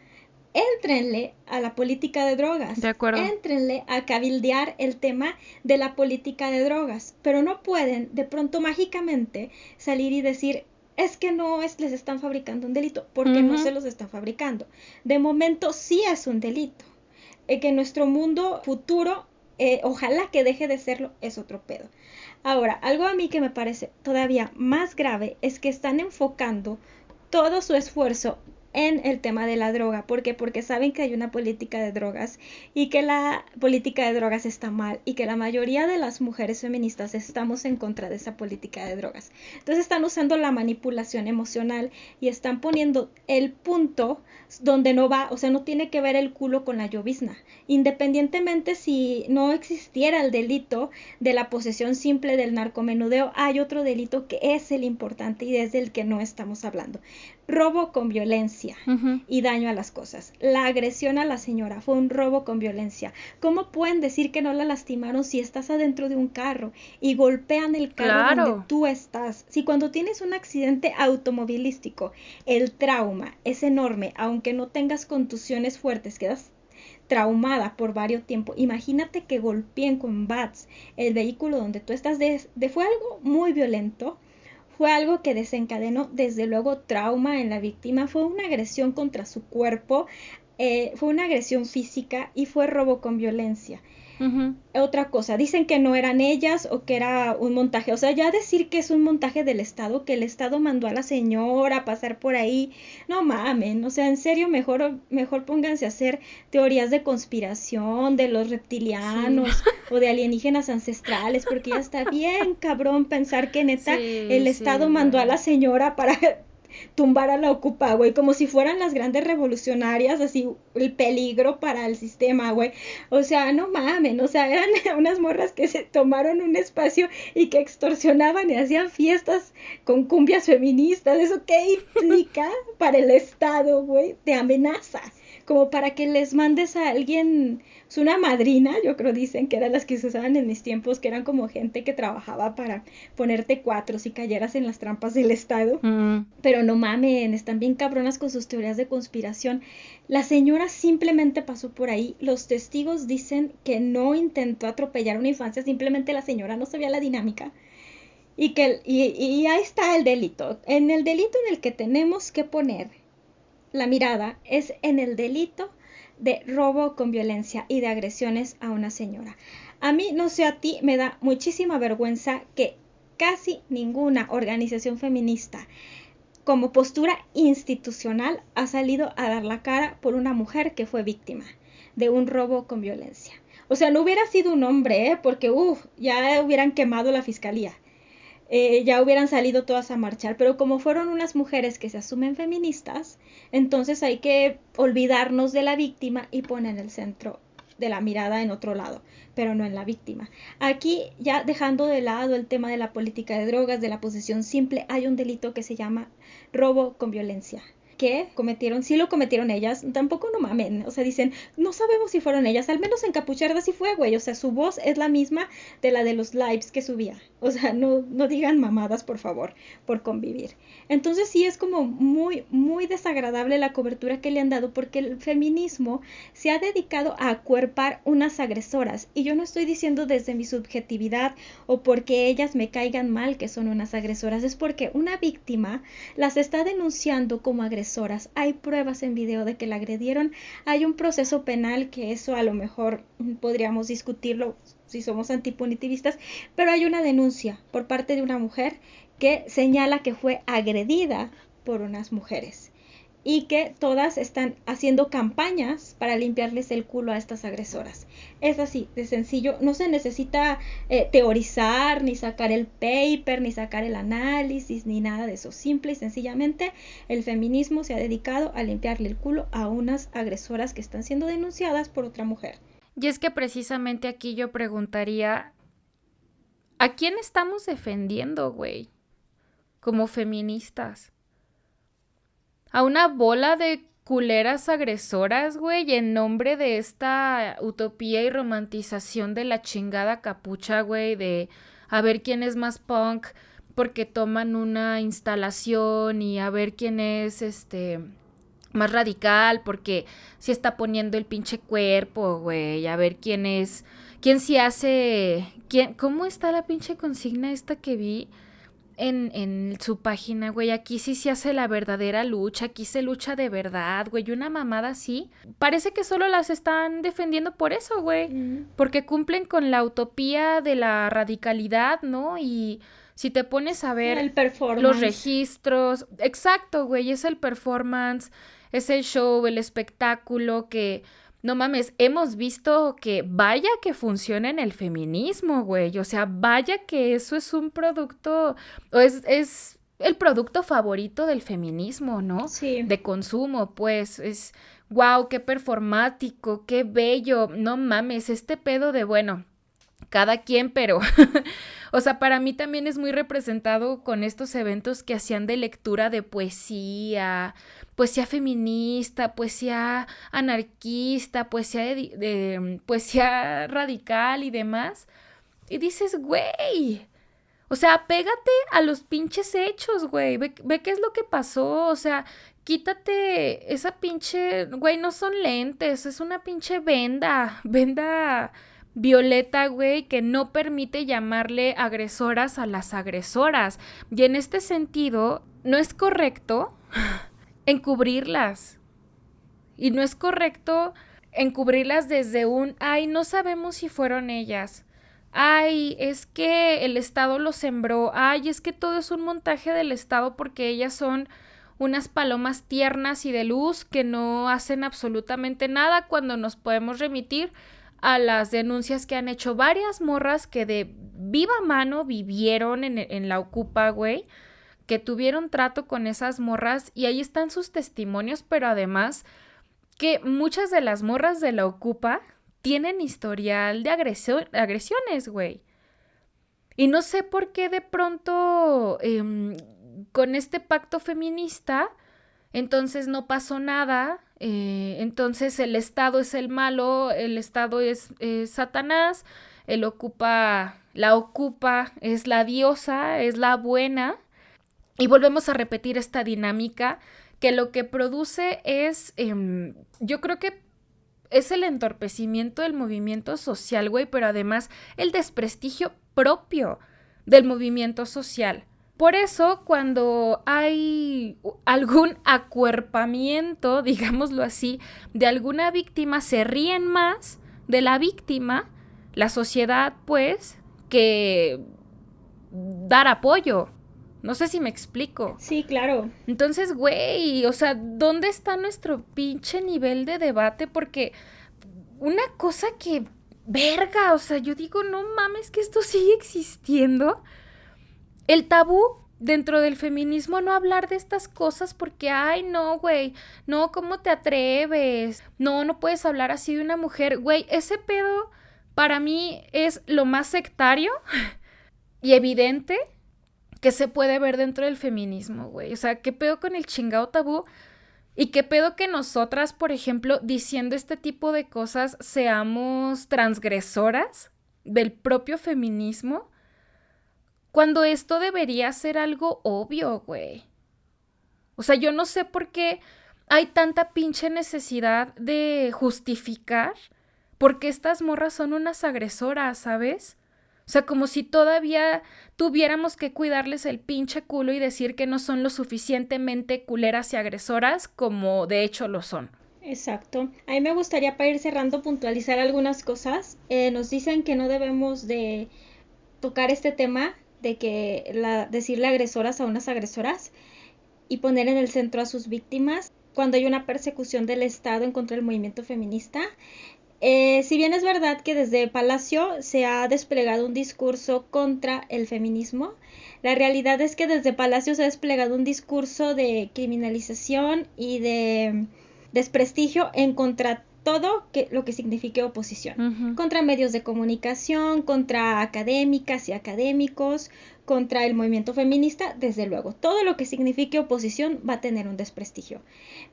éntrenle a la política de drogas. De acuerdo. Éntrenle a cabildear el tema de la política de drogas. Pero no pueden de pronto mágicamente salir y decir, es que no les están fabricando un delito, porque no se los están fabricando. De momento sí es un delito. Que nuestro mundo futuro, ojalá que deje de serlo, es otro pedo. Ahora, algo a mí que me parece todavía más grave es que están enfocando todo su esfuerzo en el tema de la droga. ¿Por qué? Porque saben que hay una política de drogas y que la política de drogas está mal y que la mayoría de las mujeres feministas estamos en contra de esa política de drogas. Entonces están usando la manipulación emocional y están poniendo el punto donde no va, o sea, no tiene que ver el culo con la llovizna. Independientemente si no existiera el delito de la posesión simple del narcomenudeo, hay otro delito que es el importante y es del que no estamos hablando. Robo con violencia y daño a las cosas. La agresión a la señora fue un robo con violencia. ¿Cómo pueden decir que no la lastimaron si estás adentro de un carro y golpean el carro donde tú estás? Si cuando tienes un accidente automovilístico, el trauma es enorme, aunque no tengas contusiones fuertes, quedas traumada por varios tiempos. Imagínate que golpeen con bats el vehículo donde tú estás. Fue algo muy violento. Fue algo que desencadenó, desde luego, trauma en la víctima. Fue una agresión contra su cuerpo, fue una agresión física y fue robo con violencia. Otra cosa, dicen que no eran ellas o que era un montaje. O sea, ya decir que es un montaje del Estado, que el Estado mandó a la señora a pasar por ahí, no mamen. O sea, en serio, mejor pónganse a hacer teorías de conspiración de los reptilianos o de alienígenas ancestrales, porque ya está bien cabrón pensar que neta el Estado mandó a la señora para tumbar a la Ocupa, güey, como si fueran las grandes revolucionarias, así, el peligro para el sistema, güey. O sea, no mamen, o sea, eran unas morras que se tomaron un espacio y que extorsionaban y hacían fiestas con cumbias feministas. ¿Eso qué implica para el Estado, güey? De amenaza. Como para que les mandes a alguien, es una madrina, yo creo dicen que eran las que se usaban en mis tiempos, que eran como gente que trabajaba para ponerte cuatro si cayeras en las trampas del Estado. Pero no mamen, están bien cabronas con sus teorías de conspiración. La señora simplemente pasó por ahí. Los testigos dicen que no intentó atropellar a una infancia, simplemente la señora no sabía la dinámica. Y ahí está el delito. En el delito en el que tenemos que poner la mirada es en el delito de robo con violencia y de agresiones a una señora. A mí, no sé a ti, me da muchísima vergüenza que casi ninguna organización feminista como postura institucional ha salido a dar la cara por una mujer que fue víctima de un robo con violencia. O sea, no hubiera sido un hombre, porque ya hubieran quemado la fiscalía. Ya hubieran salido todas a marchar, pero como fueron unas mujeres que se asumen feministas, entonces hay que olvidarnos de la víctima y poner el centro de la mirada en otro lado, pero no en la víctima. Aquí, ya dejando de lado el tema de la política de drogas, de la posesión simple, hay un delito que se llama robo con violencia, que sí lo cometieron ellas, tampoco no mamen, o sea, dicen, no sabemos si fueron ellas, al menos Encapuchada sí fue, güey, o sea, su voz es la misma de la de los lives que subía, o sea, no digan mamadas, por favor, por convivir. Entonces sí es como muy, muy desagradable la cobertura que le han dado, porque el feminismo se ha dedicado a acuerpar unas agresoras, y yo no estoy diciendo desde mi subjetividad o porque ellas me caigan mal que son unas agresoras, es porque una víctima las está denunciando como agresoras. Hay pruebas en video de que la agredieron, hay un proceso penal que eso a lo mejor podríamos discutirlo si somos antipunitivistas, pero hay una denuncia por parte de una mujer que señala que fue agredida por unas mujeres y que todas están haciendo campañas para limpiarles el culo a estas agresoras. Es así, de sencillo, no se necesita teorizar, ni sacar el paper, ni sacar el análisis, ni nada de eso. Simple y sencillamente, el feminismo se ha dedicado a limpiarle el culo a unas agresoras que están siendo denunciadas por otra mujer. Y es que precisamente aquí yo preguntaría, ¿a quién estamos defendiendo, güey? Como feministas. ¿A una bola de culeras agresoras, güey, en nombre de esta utopía y romantización de la chingada capucha, güey, de a ver quién es más punk porque toman una instalación y a ver quién es, más radical porque sí está poniendo el pinche cuerpo, güey, a ver quién sí hace, ¿cómo está la pinche consigna esta que vi en su página, güey? Aquí sí se hace la verdadera lucha, aquí se lucha de verdad, güey, y una mamada así. Parece que solo las están defendiendo por eso, güey, porque cumplen con la utopía de la radicalidad, ¿no? Y si te pones a ver El performance. los registros, exacto, güey, es el performance, es el show, el espectáculo que, no mames, hemos visto que vaya que funciona en el feminismo, güey, o sea, vaya que eso es un producto, o es el producto favorito del feminismo, ¿no? Sí. De consumo, pues, es, wow, qué performático, qué bello, no mames, este pedo de, bueno, cada quien, pero, o sea, para mí también es muy representado con estos eventos que hacían de lectura de poesía, poesía feminista, poesía anarquista, poesía poesía radical y demás. Y dices, güey, o sea, apégate a los pinches hechos, güey, ve qué es lo que pasó, o sea, quítate esa pinche, güey, no son lentes, es una pinche venda violeta, güey, que no permite llamarle agresoras a las agresoras. Y en este sentido, no es correcto encubrirlas. Y no es correcto encubrirlas desde ay, no sabemos si fueron ellas. Ay, es que el Estado lo sembró. Ay, es que todo es un montaje del Estado porque ellas son unas palomas tiernas y de luz que no hacen absolutamente nada, cuando nos podemos remitir a las denuncias que han hecho varias morras que de viva mano vivieron en la Ocupa, güey, que tuvieron trato con esas morras y ahí están sus testimonios, pero además que muchas de las morras de la Ocupa tienen historial de agresiones, güey. Y no sé por qué de pronto con este pacto feminista entonces no pasó nada, entonces el Estado es el malo, el Estado es Satanás, la Ocupa es la diosa, es la buena, y volvemos a repetir esta dinámica que lo que produce es, yo creo que es el entorpecimiento del movimiento social, güey, pero además el desprestigio propio del movimiento social. Por eso, cuando hay algún acuerpamiento, digámoslo así, de alguna víctima, se ríen más de la víctima, la sociedad, pues, que dar apoyo. No sé si me explico. Sí, claro. Entonces, güey, o sea, ¿dónde está nuestro pinche nivel de debate? Porque una cosa que, verga, o sea, yo digo, no mames, que esto sigue existiendo. El tabú dentro del feminismo, no hablar de estas cosas porque, ay, no, güey, no, ¿cómo te atreves? No puedes hablar así de una mujer. Güey, ese pedo para mí es lo más sectario y evidente que se puede ver dentro del feminismo, güey. O sea, ¿qué pedo con el chingado tabú? ¿Y qué pedo que nosotras, por ejemplo, diciendo este tipo de cosas, seamos transgresoras del propio feminismo? Cuando esto debería ser algo obvio, güey. O sea, yo no sé por qué hay tanta pinche necesidad de justificar por qué estas morras son unas agresoras, ¿sabes? O sea, como si todavía tuviéramos que cuidarles el pinche culo y decir que no son lo suficientemente culeras y agresoras como de hecho lo son. Exacto. A mí me gustaría, para ir cerrando, puntualizar algunas cosas. Nos dicen que no debemos de tocar este tema de que decirle agresoras a unas agresoras y poner en el centro a sus víctimas cuando hay una persecución del Estado en contra del movimiento feminista. Si bien es verdad que desde Palacio se ha desplegado un discurso contra el feminismo, la realidad es que desde Palacio se ha desplegado un discurso de criminalización y de desprestigio en contra todo lo que signifique oposición, contra medios de comunicación, contra académicas y académicos, contra el movimiento feminista, desde luego. Todo lo que signifique oposición va a tener un desprestigio.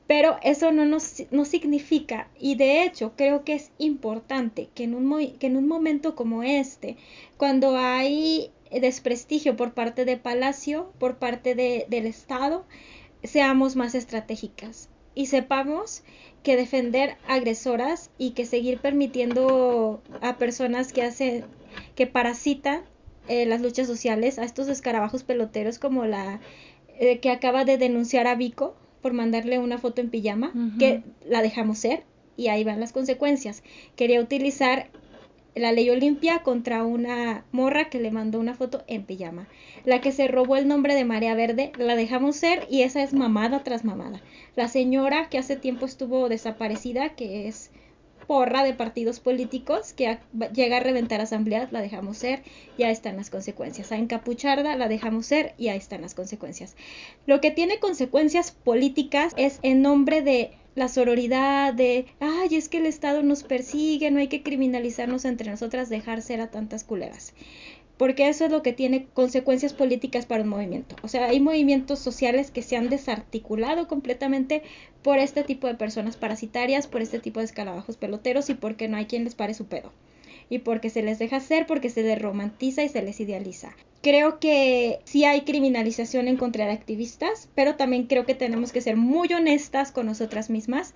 Pero eso no significa, y de hecho creo que es importante que en un momento como este, cuando hay desprestigio por parte de Palacio, por parte del Estado, seamos más estratégicas y sepamos que defender agresoras y que seguir permitiendo a personas que parasitan las luchas sociales, a estos escarabajos peloteros como la que acaba de denunciar a Vico por mandarle una foto en pijama, que la dejamos ser, y ahí van las consecuencias. Quería utilizar la ley Olimpia contra una morra que le mandó una foto en pijama. La que se robó el nombre de Marea Verde, la dejamos ser, y esa es mamada tras mamada. La señora que hace tiempo estuvo desaparecida, que es porra de partidos políticos, que llega a reventar asambleas, la dejamos ser, y ahí están las consecuencias. A encapucharla la dejamos ser, y ahí están las consecuencias. Lo que tiene consecuencias políticas es en nombre de la sororidad, de, ay, es que el Estado nos persigue, no hay que criminalizarnos entre nosotras, dejar ser a tantas culeras. Porque eso es lo que tiene consecuencias políticas para un movimiento. O sea, hay movimientos sociales que se han desarticulado completamente por este tipo de personas parasitarias, por este tipo de escarabajos peloteros, y porque no hay quien les pare su pedo. Y porque se les deja hacer, porque se les romantiza y se les idealiza. Creo que sí hay criminalización en contra de activistas, pero también creo que tenemos que ser muy honestas con nosotras mismas.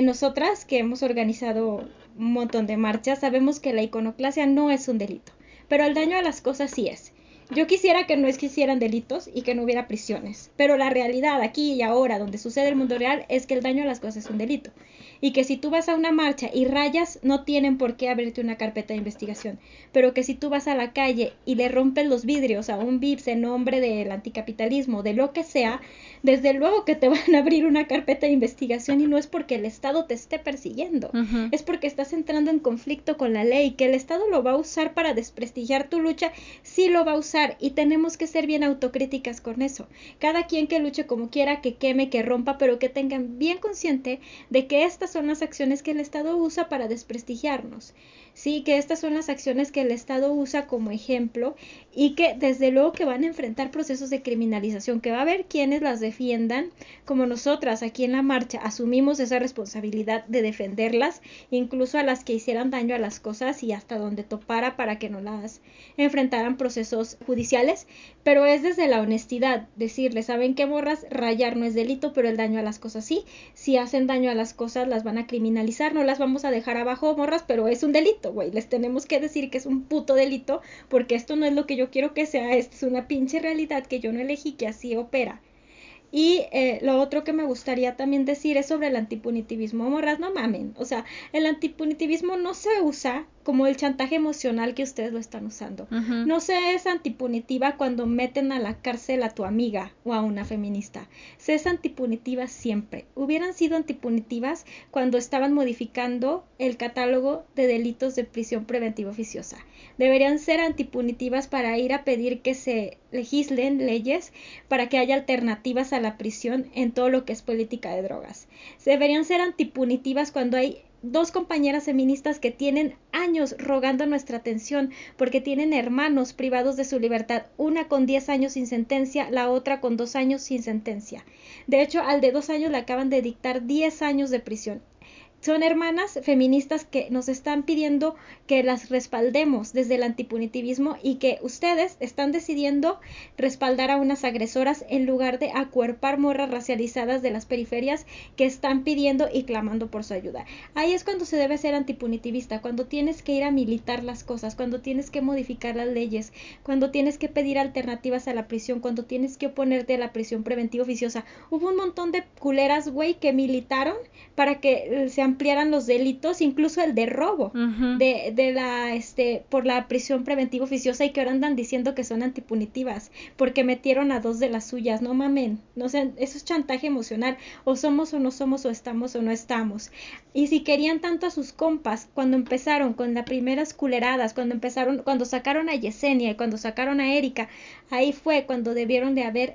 Nosotras que hemos organizado un montón de marchas, sabemos que la iconoclasia no es un delito, pero el daño a las cosas sí es. Yo quisiera que no existieran delitos y que no hubiera prisiones, pero la realidad aquí y ahora, donde sucede el mundo real, es que el daño a las cosas es un delito. Y que si tú vas a una marcha y rayas, no tienen por qué abrirte una carpeta de investigación, pero que si tú vas a la calle y le rompes los vidrios a un VIPS en nombre del anticapitalismo, de lo que sea, desde luego que te van a abrir una carpeta de investigación, y no es porque el Estado te esté persiguiendo, es porque estás entrando en conflicto con la ley, que el Estado lo va a usar para desprestigiar tu lucha, sí lo va a usar, y tenemos que ser bien autocríticas con eso. Cada quien que luche como quiera, que queme, que rompa, pero que tengan bien consciente de que estas son las acciones que el Estado usa para desprestigiarnos. Sí, que estas son las acciones que el Estado usa como ejemplo, y que desde luego que van a enfrentar procesos de criminalización, que va a haber quienes las defiendan, como nosotras aquí en la marcha asumimos esa responsabilidad de defenderlas, incluso a las que hicieran daño a las cosas y hasta donde topara para que no las enfrentaran procesos judiciales, pero es desde la honestidad, decirles, ¿saben qué, morras? Rayar no es delito, pero el daño a las cosas sí. Si hacen daño a las cosas las van a criminalizar, no las vamos a dejar abajo, morras, pero es un delito, güey, les tenemos que decir que es un puto delito, porque esto no es lo que yo quiero que sea, esto es una pinche realidad que yo no elegí, que así opera. Y lo otro que me gustaría también decir es sobre el antipunitivismo. Morras, no mamen, o sea, el antipunitivismo no se usa como el chantaje emocional que ustedes lo están usando. No se es antipunitiva cuando meten a la cárcel a tu amiga o a una feminista. Se es antipunitiva siempre. Hubieran sido antipunitivas cuando estaban modificando el catálogo de delitos de prisión preventiva oficiosa. Deberían ser antipunitivas para ir a pedir que se legislen leyes para que haya alternativas a la prisión en todo lo que es política de drogas. Deberían ser antipunitivas cuando hay dos compañeras feministas que tienen años rogando nuestra atención porque tienen hermanos privados de su libertad, una con 10 años sin sentencia, la otra con 2 años sin sentencia. De hecho, al de 2 años le acaban de dictar 10 años de prisión. Son hermanas feministas que nos están pidiendo que las respaldemos desde el antipunitivismo, y que ustedes están decidiendo respaldar a unas agresoras en lugar de acuerpar morras racializadas de las periferias que están pidiendo y clamando por su ayuda. Ahí es cuando se debe ser antipunitivista, cuando tienes que ir a militar las cosas, cuando tienes que modificar las leyes, cuando tienes que pedir alternativas a la prisión, cuando tienes que oponerte a la prisión preventiva oficiosa. Hubo un montón de culeras, güey, que militaron para que se ampliaran los delitos, incluso el de robo, por la prisión preventiva oficiosa, y que ahora andan diciendo que son antipunitivas porque metieron a 2 de las suyas. No mamen, no sé, eso es chantaje emocional. O somos o no somos, o estamos o no estamos. Y si querían tanto a sus compas cuando empezaron con las primeras culeradas, cuando sacaron a Yesenia y cuando sacaron a Erika, ahí fue cuando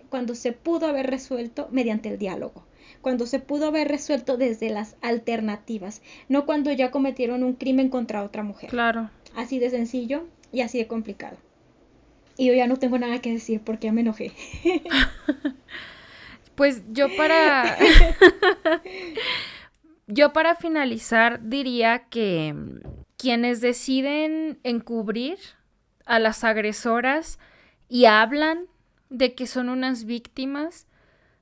cuando se pudo haber resuelto mediante el diálogo, cuando se pudo haber resuelto desde las alternativas, no cuando ya cometieron un crimen contra otra mujer. Claro. Así de sencillo y así de complicado. Y yo ya no tengo nada que decir porque ya me enojé. Pues yo para finalizar diría que quienes deciden encubrir a las agresoras y hablan de que son unas víctimas,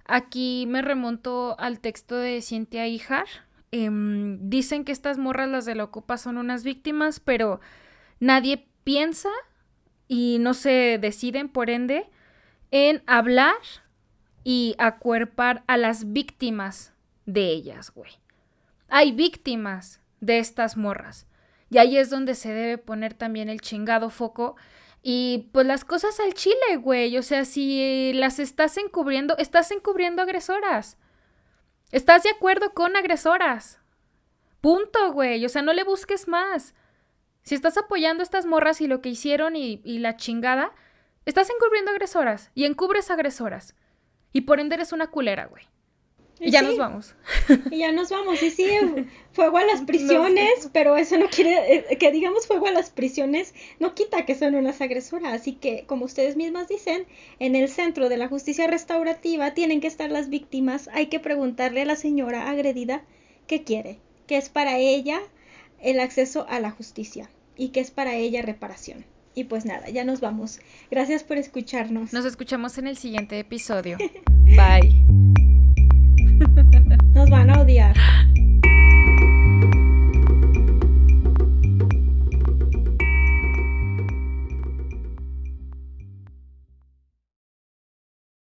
aquí me remonto al texto de Cynthia Ijar. Dicen que estas morras, las de la Ocupa, son unas víctimas, pero nadie piensa y no se deciden, por ende, en hablar y acuerpar a las víctimas de ellas, güey. Hay víctimas de estas morras. Y ahí es donde se debe poner también el chingado foco. Y pues las cosas al chile, güey. O sea, si las estás encubriendo agresoras. ¿Estás de acuerdo con agresoras? Punto, güey. O sea, no le busques más. Si estás apoyando a estas morras y lo que hicieron y la chingada, estás encubriendo agresoras y encubres agresoras. Y por ende eres una culera, güey. Y ya nos vamos. Y ya nos vamos. Y sí, fuego a las prisiones, pero eso no quiere que digamos fuego a las prisiones, no quita que son unas agresoras. Así que, como ustedes mismas dicen, en el centro de la justicia restaurativa tienen que estar las víctimas. Hay que preguntarle a la señora agredida qué quiere, qué es para ella el acceso a la justicia y qué es para ella reparación. Y pues nada, ya nos vamos. Gracias por escucharnos. Nos escuchamos en el siguiente episodio. Bye. Nos van a odiar.